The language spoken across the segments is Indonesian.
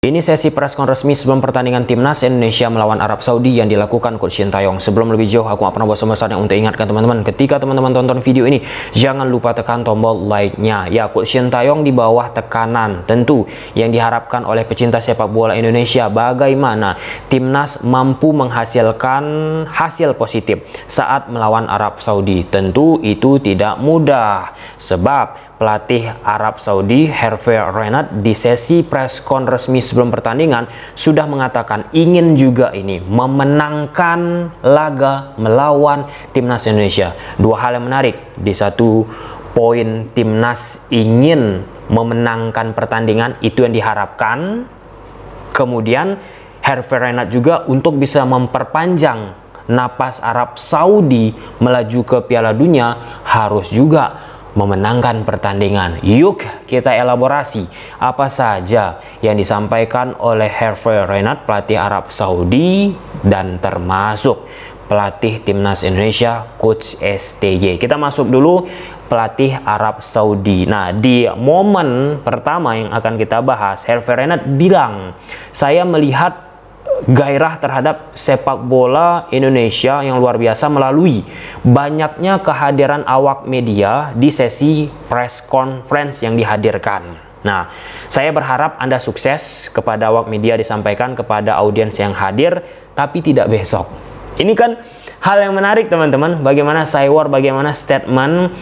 Ini sesi preskon resmi sebelum pertandingan timnas Indonesia melawan Arab Saudi yang dilakukan Coach Sintayong. Sebelum lebih jauh, aku pernah bosan-bosannya untuk ingatkan teman-teman, ketika teman-teman tonton video ini, jangan lupa tekan tombol like-nya. Ya, Coach Sintayong di bawah tekanan tentu yang diharapkan oleh pecinta sepak bola Indonesia, bagaimana timnas mampu menghasilkan hasil positif saat melawan Arab Saudi. Tentu itu tidak mudah, sebab pelatih Arab Saudi Hervé Renard di sesi preskon resmi sebelum pertandingan sudah mengatakan ingin juga ini memenangkan laga melawan timnas Indonesia. Dua hal yang menarik. Di satu poin, timnas ingin memenangkan pertandingan, itu yang diharapkan. Kemudian Hervé Renard juga untuk bisa memperpanjang napas Arab Saudi melaju ke Piala Dunia harus juga memenangkan pertandingan. Yuk kita elaborasi apa saja yang disampaikan oleh Hervé Renard, pelatih Arab Saudi, dan termasuk pelatih timnas Indonesia Coach STY. Kita masuk dulu pelatih Arab Saudi. Nah, di momen pertama yang akan kita bahas, Hervé Renard bilang, saya melihat gairah terhadap sepak bola Indonesia yang luar biasa melalui banyaknya kehadiran awak media di sesi press conference yang dihadirkan. Nah, saya berharap Anda sukses. Kepada awak media disampaikan kepada audiens yang hadir, tapi tidak besok. Ini kan hal yang menarik teman-teman, bagaimana cywar, bagaimana statement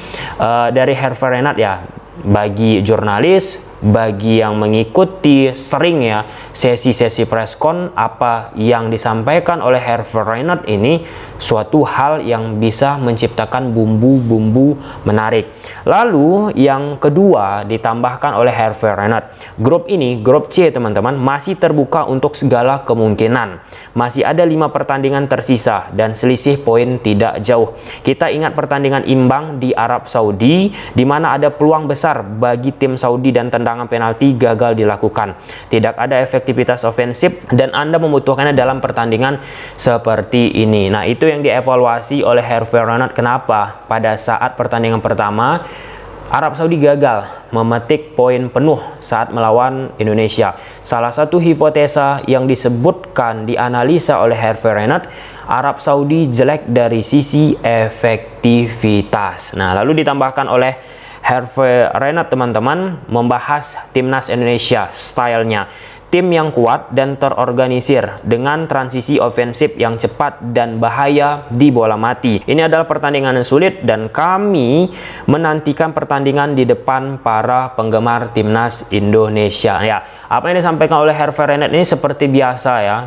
dari Hervé Renard ya, bagi jurnalis, bagi yang mengikuti sering ya sesi-sesi preskon, apa yang disampaikan oleh Hervé Renard ini suatu hal yang bisa menciptakan bumbu-bumbu menarik. Lalu yang kedua ditambahkan oleh Hervé Renard, grup ini, grup C teman-teman, masih terbuka untuk segala kemungkinan. Masih ada 5 pertandingan tersisa dan selisih poin tidak jauh. Kita ingat pertandingan imbang di Arab Saudi, di mana ada peluang besar bagi tim Saudi dan tendangan penalti gagal dilakukan. Tidak ada efektivitas ofensif dan Anda membutuhkannya dalam pertandingan seperti ini. Nah, itu yang dievaluasi oleh Hervé Renard. Kenapa pada saat pertandingan pertama Arab Saudi gagal memetik poin penuh saat melawan Indonesia. Salah satu hipotesa yang disebutkan, dianalisa oleh Hervé Renard, Arab Saudi jelek dari sisi efektivitas. Nah, lalu ditambahkan oleh Hervé Renard teman-teman membahas timnas Indonesia, stylenya. Tim yang kuat dan terorganisir dengan transisi ofensif yang cepat dan bahaya di bola mati. Ini adalah pertandingan yang sulit dan kami menantikan pertandingan di depan para penggemar timnas Indonesia. Ya, apa yang disampaikan oleh Hervé Renard ini seperti biasa ya.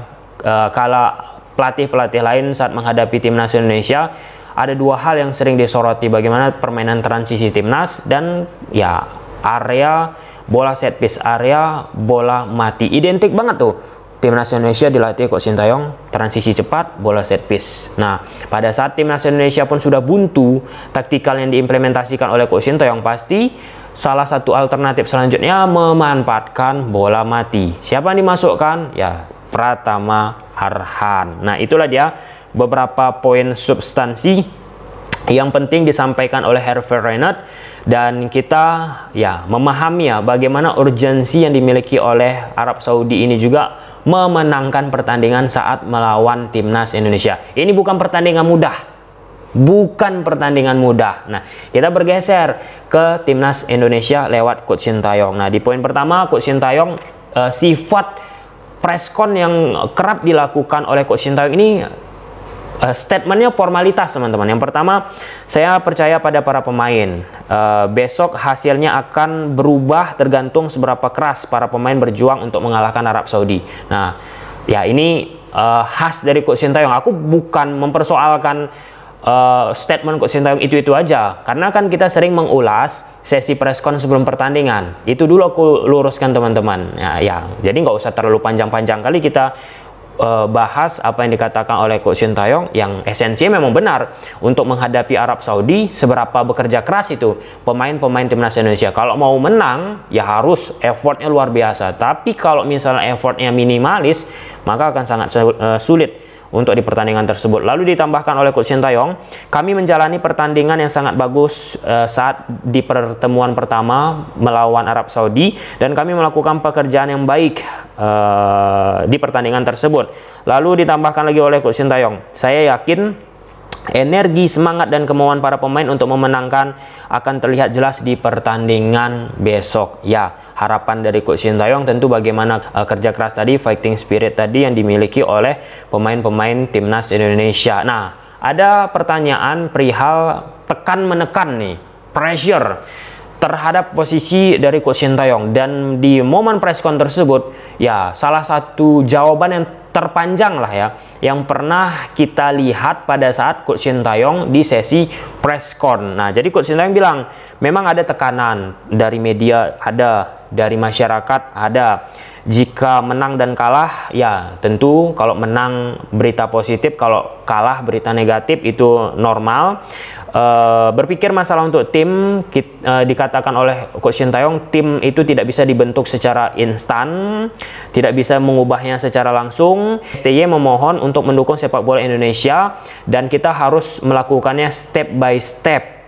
Kalau pelatih-pelatih lain saat menghadapi timnas Indonesia, ada dua hal yang sering disoroti, bagaimana permainan transisi timnas dan ya area bola set piece, area bola mati. Identik banget tuh timnas Indonesia dilatih Coach Sintayong, transisi cepat, bola set piece. Nah, pada saat timnas Indonesia pun sudah buntu taktikal yang diimplementasikan oleh Coach Sintayong, pasti salah satu alternatif selanjutnya memanfaatkan bola mati. Siapa yang dimasukkan? Ya, Pratama Arhan. Nah, itulah dia beberapa poin substansi yang penting disampaikan oleh Hervé Renard, dan kita ya memahami ya bagaimana urgensi yang dimiliki oleh Arab Saudi ini juga memenangkan pertandingan saat melawan timnas Indonesia. Ini bukan pertandingan mudah. Bukan pertandingan mudah. Nah, kita bergeser ke timnas Indonesia lewat Coach Sintayong. Nah, di poin pertama Coach Sintayong, sifat preskon yang kerap dilakukan oleh Coach Sintayong ini statementnya formalitas teman-teman. Yang pertama, saya percaya pada para pemain. Besok hasilnya akan berubah tergantung seberapa keras para pemain berjuang untuk mengalahkan Arab Saudi. Nah, ya ini khas dari Coach Sintayong. Aku bukan mempersoalkan statement Coach Sintayong itu aja, karena kan kita sering mengulas sesi preskon sebelum pertandingan. Itu dulu aku luruskan teman-teman. Ya, jadi nggak usah terlalu panjang-panjang kali kita bahas apa yang dikatakan oleh Coach Sintayong, yang esensinya memang benar. Untuk menghadapi Arab Saudi, seberapa bekerja keras itu pemain-pemain timnas Indonesia. Kalau mau menang ya harus effortnya luar biasa, tapi kalau misalnya effortnya minimalis, maka akan sangat sulit untuk di pertandingan tersebut. Lalu ditambahkan oleh Coach Sintayong, kami menjalani pertandingan yang sangat bagus saat di pertemuan pertama melawan Arab Saudi, dan kami melakukan pekerjaan yang baik di pertandingan tersebut. Lalu ditambahkan lagi oleh Coach Sintayong, saya yakin energi, semangat, dan kemauan para pemain untuk memenangkan akan terlihat jelas di pertandingan besok. Ya, harapan dari Coach Sintayong tentu bagaimana kerja keras tadi, fighting spirit tadi yang dimiliki oleh pemain-pemain timnas Indonesia. Nah, ada pertanyaan perihal tekan menekan nih, pressure terhadap posisi dari Coach Sintayong, dan di momen presscon tersebut ya salah satu jawaban yang terpanjang lah ya yang pernah kita lihat pada saat Coach Sintayong di sesi presscon. Nah, jadi Coach Sintayong bilang memang ada tekanan dari media, ada dari masyarakat, ada. Jika menang dan kalah, ya tentu kalau menang berita positif, kalau kalah berita negatif, itu normal. Berpikir masalah untuk tim, dikatakan oleh Coach Sintayong, tim itu tidak bisa dibentuk secara instan, tidak bisa mengubahnya secara langsung. STY memohon untuk mendukung sepak bola Indonesia, dan kita harus melakukannya step by step.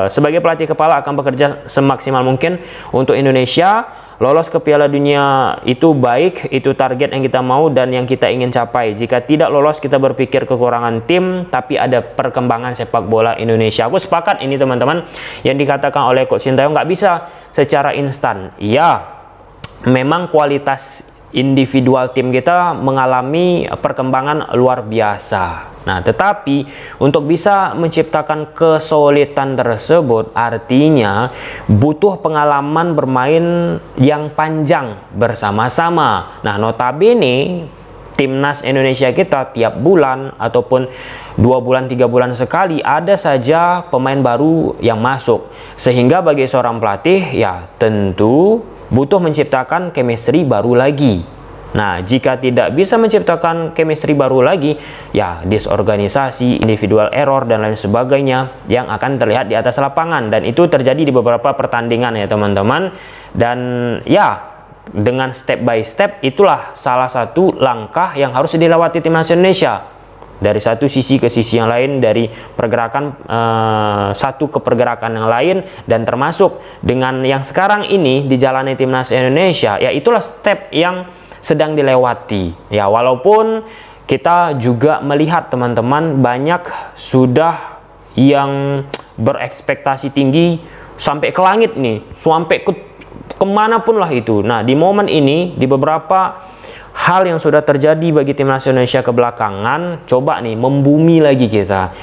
Sebagai pelatih kepala akan bekerja semaksimal mungkin untuk Indonesia. Lolos ke Piala Dunia itu baik, itu target yang kita mau dan yang kita ingin capai. Jika tidak lolos, kita berpikir kekurangan tim, tapi ada perkembangan sepak bola Indonesia. Aku sepakat ini teman-teman, yang dikatakan oleh Coach Sintayong nggak bisa secara instan. Iya, memang kualitas individual tim kita mengalami perkembangan luar biasa. Nah, tetapi untuk bisa menciptakan kesulitan tersebut artinya butuh pengalaman bermain yang panjang bersama-sama. Nah, notabene timnas Indonesia kita tiap bulan ataupun 2 bulan 3 bulan sekali ada saja pemain baru yang masuk, sehingga bagi seorang pelatih ya tentu butuh menciptakan chemistry baru lagi. Nah, jika tidak bisa menciptakan chemistry baru lagi, ya disorganisasi, individual error, dan lain sebagainya yang akan terlihat di atas lapangan. Dan itu terjadi di beberapa pertandingan ya teman-teman. Dan ya, dengan step by step itulah salah satu langkah yang harus dilewati timnas Indonesia. Dari satu sisi ke sisi yang lain, dari pergerakan satu ke pergerakan yang lain, dan termasuk dengan yang sekarang ini dijalani timnas Indonesia, ya itulah step yang sedang dilewati. Ya, walaupun kita juga melihat teman-teman banyak sudah yang berekspektasi tinggi sampai ke langit nih, sampai ke kemanapun lah itu. Nah, di momen ini, di beberapa hal yang sudah terjadi bagi timnas Indonesia kebelakangan, coba nih membumi lagi kita.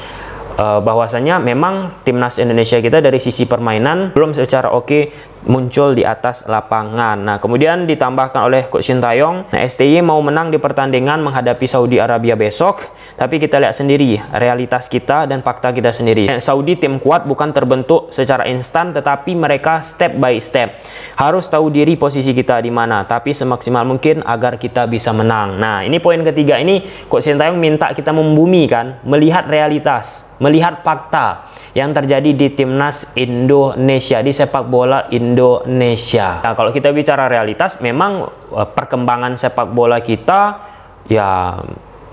Bahwasanya memang timnas Indonesia kita dari sisi permainan belum secara oke muncul di atas lapangan. Nah, kemudian ditambahkan oleh Coach Sintayong, nah, STY mau menang di pertandingan menghadapi Saudi Arabia besok, tapi kita lihat sendiri realitas kita dan fakta kita sendiri. Saudi tim kuat, bukan terbentuk secara instan, tetapi mereka step by step. Harus tahu diri posisi kita di mana, tapi semaksimal mungkin agar kita bisa menang. Nah, ini poin ketiga, ini Coach Sintayong minta kita membumi kan, melihat realitas, melihat fakta yang terjadi di timnas Indonesia, di sepak bola Indonesia. Nah, kalau kita bicara realitas, memang perkembangan sepak bola kita ya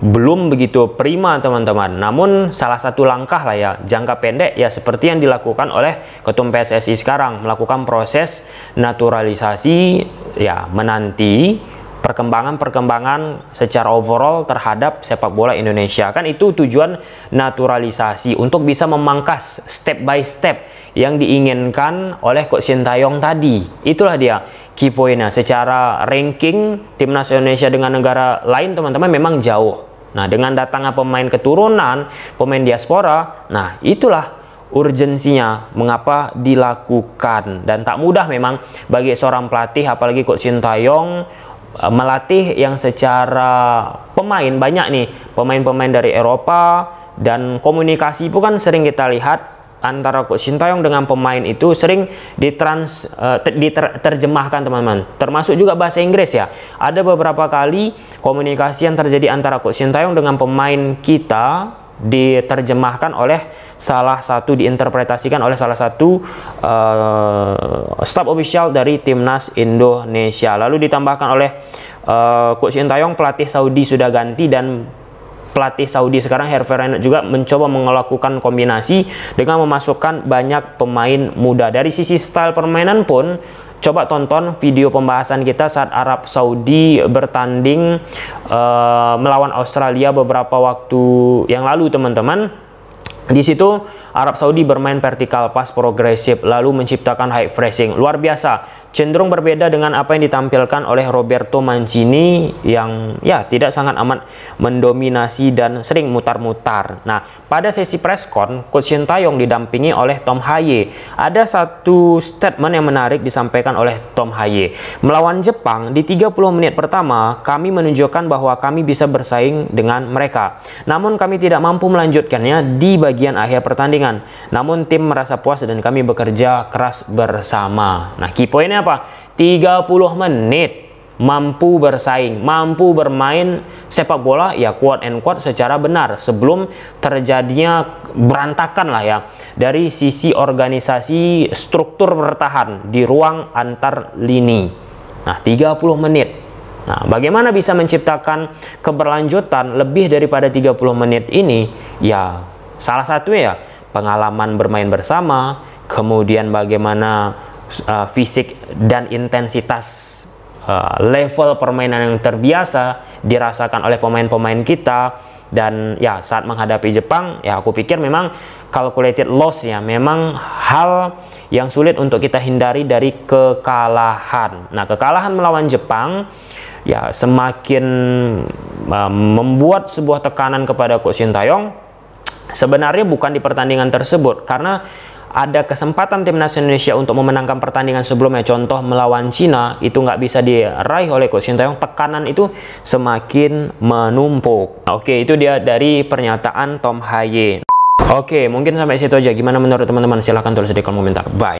belum begitu prima teman-teman. Namun salah satu langkah lah ya jangka pendek ya seperti yang dilakukan oleh Ketum PSSI sekarang, melakukan proses naturalisasi ya, menanti perkembangan secara overall terhadap sepak bola Indonesia. Kan itu tujuan naturalisasi, untuk bisa memangkas step by step yang diinginkan oleh Coach Sintayong tadi. Itulah dia key pointnya. Secara ranking timnas Indonesia dengan negara lain teman-teman memang jauh. Nah, dengan datangnya pemain keturunan, pemain diaspora, nah itulah urgensinya mengapa dilakukan. Dan tak mudah memang bagi seorang pelatih, apalagi Coach Sintayong, melatih yang secara pemain banyak nih, pemain-pemain dari Eropa, dan komunikasi itu kan sering kita lihat antara Coach Sintayong dengan pemain itu sering diterjemahkan teman-teman, termasuk juga bahasa Inggris ya. Ada beberapa kali komunikasi yang terjadi antara Coach Sintayong dengan pemain kita diterjemahkan oleh diinterpretasikan oleh salah satu staf official dari timnas Indonesia. Lalu ditambahkan oleh Coach Sintayong, pelatih Saudi sudah ganti dan pelatih Saudi sekarang Hervé Renard juga mencoba melakukan kombinasi dengan memasukkan banyak pemain muda. Dari sisi style permainan pun, coba tonton video pembahasan kita saat Arab Saudi bertanding melawan Australia beberapa waktu yang lalu, teman-teman. Di situ Arab Saudi bermain vertikal pas progresif lalu menciptakan high pressing luar biasa, cenderung berbeda dengan apa yang ditampilkan oleh Roberto Mancini yang ya tidak sangat amat mendominasi dan sering mutar-mutar. Nah, pada sesi preskon, Coach Sintayong didampingi oleh Tom Hye. Ada satu statement yang menarik disampaikan oleh Tom Hye. Melawan Jepang di 30 menit pertama, kami menunjukkan bahwa kami bisa bersaing dengan mereka. Namun kami tidak mampu melanjutkannya di bagian akhir pertandingan. Namun tim merasa puas dan kami bekerja keras bersama. Nah, key poinnya apa? 30 menit mampu bersaing, mampu bermain sepak bola ya quote and quote secara benar sebelum terjadinya berantakan lah ya dari sisi organisasi struktur bertahan di ruang antar lini. Nah, 30 menit. Nah, bagaimana bisa menciptakan keberlanjutan lebih daripada 30 menit ini? Ya, salah satunya ya pengalaman bermain bersama, kemudian bagaimana fisik dan intensitas level permainan yang terbiasa dirasakan oleh pemain-pemain kita. Dan ya saat menghadapi Jepang ya aku pikir memang calculated loss ya, memang hal yang sulit untuk kita hindari dari kekalahan. Nah, kekalahan melawan Jepang ya semakin membuat sebuah tekanan kepada Coach Sintayong. Sebenarnya bukan di pertandingan tersebut, karena ada kesempatan timnas Indonesia untuk memenangkan pertandingan sebelumnya, contoh melawan Cina, itu nggak bisa diraih oleh Coach Sintayong. Tekanan itu semakin menumpuk. Oke, itu dia dari pernyataan Tom Hye. Oke, mungkin sampai situ aja. Gimana menurut teman-teman? Silahkan tulis di kolom komentar. Bye.